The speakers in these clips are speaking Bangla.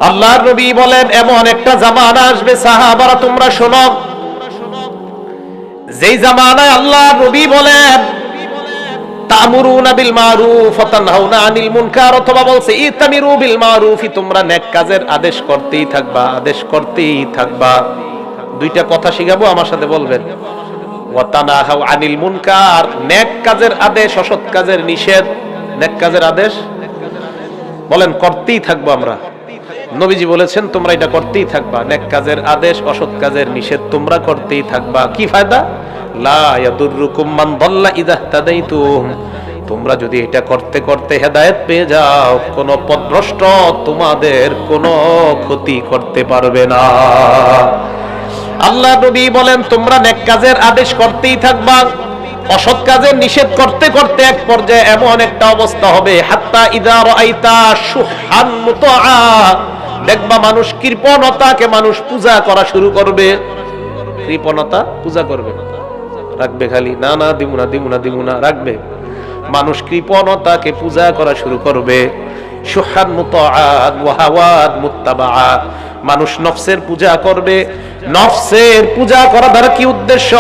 আল্লাহর নবী বলেন এমন একটা জামানা আসবে সাহাবারা তোমরা শোনো, যেই জামানায় আল্লাহর নবী বলেন তা'মুরুনা বিল মারুফ ওয়া তানহাউনা আনিল মুনকার, অথবা বলছে ইতামিরু বিল মারুফ, তোমরা নেক কাজের আদেশ করতেই থাকবা, আদেশ করতেই থাকবা। দুইটা কথা শিখাবো, আমার সাথে বলবেন। ওয়া তানহাউ আনিল মুনকার, নেক কাজের আদেশ, অসৎ কাজের নিষেধ। নেক কাজের আদেশ বলেন করতেই থাকবো আমরা। নবীজি বলেছেন তোমরা এটা করতেই থাকবা, নেক কাজের আদেশ, অসৎ কাজের নিষেধ তোমরা করতেই থাকবা। কি ফায়দা? লা ইয়াদুররুকুম মান দাল্লা ইযা ইহতাদাইতুম, তোমরা যদি এটা করতে করতে হেদায়েত পেয়ে যাও, কোন পথভ্রষ্ট তোমাদের কোনো ক্ষতি করতে পারবে না। আল্লাহ নবী বলেন তোমরা নেক কাজের আদেশ করতেই থাকবা, অসৎ কাজের নিষেধ করতে করতে এক পর্যায়ে এমন একটা অবস্থা হবে, হাত্তা ইযা রাআইতা শুহান মুতাআ, দেখবা মানুষ কৃপণতাকে মানুষ পূজা করা শুরু করবে। কৃপণতা পূজা করবে, রাখবে খালি না না দিমু না দিমু না দিমু না, রাখবে। মানুষ কৃপণতাকে পূজা করা শুরু করবে। শুহান মুতাআ ওয়া হাওয়াত মুত্তাবাআ, মানুষ নফসের পূজা করবে। নফসের পূজা করা দ্বারা কি উদ্দেশ্য?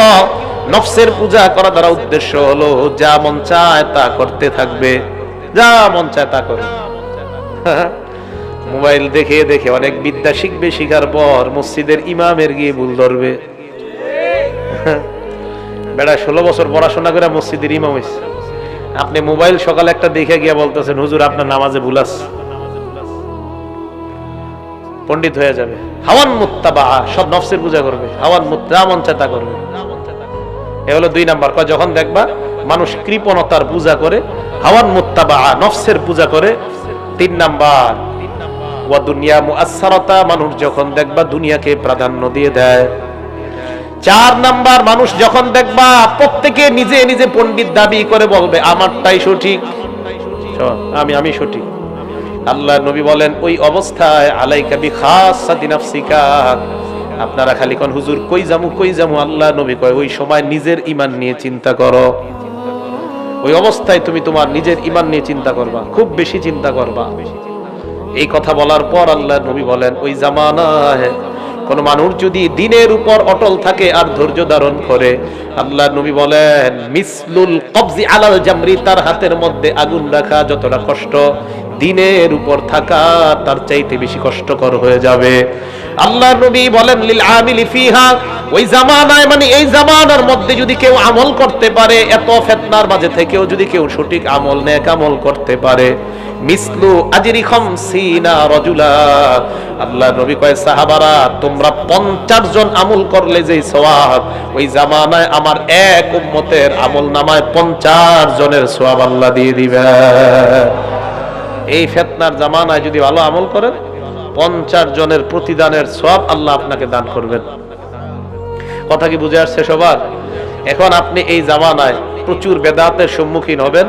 নফসের পূজা করা দ্বারা উদ্দেশ্য হলো যা মন চায় তা করতে থাকবে, যা মন চায় তা করবে। মোবাইল দেখে দেখে অনেক বিদ্যা শিখবে, শিখার পর মসজিদের ইমামের গিয়ে ভুল ধরবে। বেড়া 16 বছর পড়াশোনা করে মসজিদের ইমাম হইছে, আপনি মোবাইল সকালে একটা দেখে গিয়ে বলতেছেন হুজুর আপনার নামাজে ভুল আছে, পণ্ডিত হয়ে যাবে। হাওয়ান মুত্তাবা, সব নফসের পূজা করবে, হাওয়ান মুত্তা মন চায় তা করবে। এ হলো 2 নাম্বার। যখন দেখবা মানুষ কৃপণতার পূজা করে, হাওয়ান মুত্তাবা নফসের পূজা করে। 3 নাম্বার ওয়া দুনিয়া মুআসসারাতা, মানুষ যখন দেখবা দুনিয়াকে প্রাধান্য দিয়ে দেয়। 4 নাম্বার মানুষ যখন দেখবা প্রত্যেকে নিজে নিজে পণ্ডিত দাবি করে বলবে আমারটাই সঠিক, আমি সঠিক। আল্লাহ নবী বলেন ওই অবস্থায় আলাইকা বিখাসাতি নাফসিকা, আপনারা খালি কোন হুজুর কই যামু, আল্লাহ নবী কয় ওই সময় নিজের ঈমান নিয়ে চিন্তা করো। ওই অবস্থায় তুমি তোমার নিজের ঈমান নিয়ে চিন্তা করবা, খুব বেশি চিন্তা করবা। এই কথা বলার পর আল্লাহ নবী বলেন ওই জামানায় কোন মানুষ যদি দিনের উপর অটল থাকে আর ধৈর্য ধারণ করে, আল্লাহ নবী বলেন মিসলুল কবজি আলাল জামরি, তার হাতের মধ্যে আগুন রাখা যতটা কষ্ট, দিনের উপর থাকা তার চাইতে বেশি কষ্টকর হয়ে যাবে। আল্লাহ নবী বলেন লিল আমিলি ফিহা, ওই জামানায় মানে এই জামানার মধ্যে যদি কেউ আমল করতে পারে, এত ফিতনার মাঝে থেকেও যদি কেউ সঠিক আমল নেক আমল করতে পারে, মিসলু আজরি 50 রাজুলা, আল্লাহ নবী কয় সাহাবারা তোমরা 50 জন আমল করলে যেই সওয়াব, ওই জামানায় আমার এক উম্মতের আমল নামায় 50 জনের সওয়াব আল্লাহ দিয়ে দিবে। এই ফিতনার জামানায় যদি ভালো আমল করেন 50 জনের প্রতিদানের সওয়াব আল্লাহ আপনাকে দান করবেন। কথা কি বুঝে আসছে সবার? এখন আপনি এই জামানায় প্রচুর বেদাতের সম্মুখীন হবেন,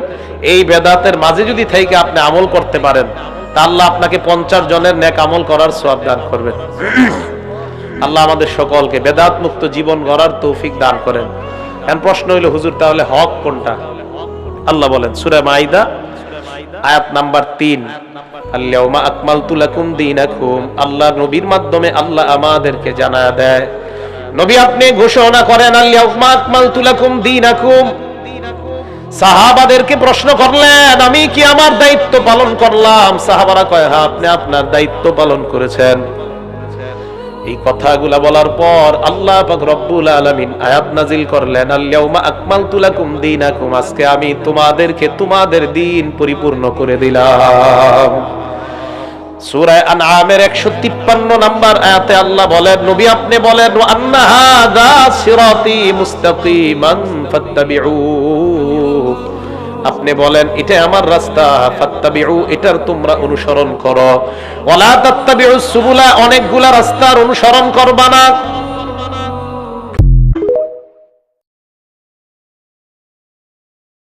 এই বেদাতের মাঝে যদি থেকে আপনি আমল করতে পারেন তা আল্লাহ আপনাকে 50 জনের নেক আমল করার সওয়াব দান করবেন। আল্লাহ আমাদের সকলকে বেদাত মুক্ত জীবন গড়ার তৌফিক দান করেন। এখন প্রশ্ন হইল হুজুর তাহলে হক কোনটা? আল্লাহ বলেন সূরা মাইদা আয়াত নাম্বার 3, আল-ইয়াউমা আকমালতু লাকুম দীনাকুম, আল্লাহ নবীর মাধ্যমে আল্লাহ আমাদেরকে জানায়া দেয়। নবী আপনি ঘোষণা করেন আল-ইয়াউমা আকমালতু লাকুম দীনাকুম। সাহাবাদেরকে প্রশ্ন করলেন আমি কি আমার দায়িত্ব পালন করলাম? সাহাবারা কয় হ্যাঁ আপনি আপনার দায়িত্ব পালন করেছেন। এই কথাগুলা বলার পর আল্লাহ পাক রব্বুল আলামিন আয়াত নাজিল করলেন আল-ইয়াউমা আকমালতু লাকুম দীনাকুম, আজকে আমি তোমাদেরকে তোমাদের দ্বীন পরিপূর্ণ করে দিলাম। সূরা আনআমের 153 নম্বর আয়াতে আল্লাহ বলেন নবী আপনি বলেন ওয়া আন্না হাযা সিরাতি মুস্তাকিমান ফাত্তাবিউ, আপনি বলেন এটা আমার রাস্তা, ফাত্তাবিউ এটার তোমরা অনুসরণ করো, ওয়ালা তাত্তাবিউস সুবুলা অনেকগুলা রাস্তার অনুসরণ করবা না।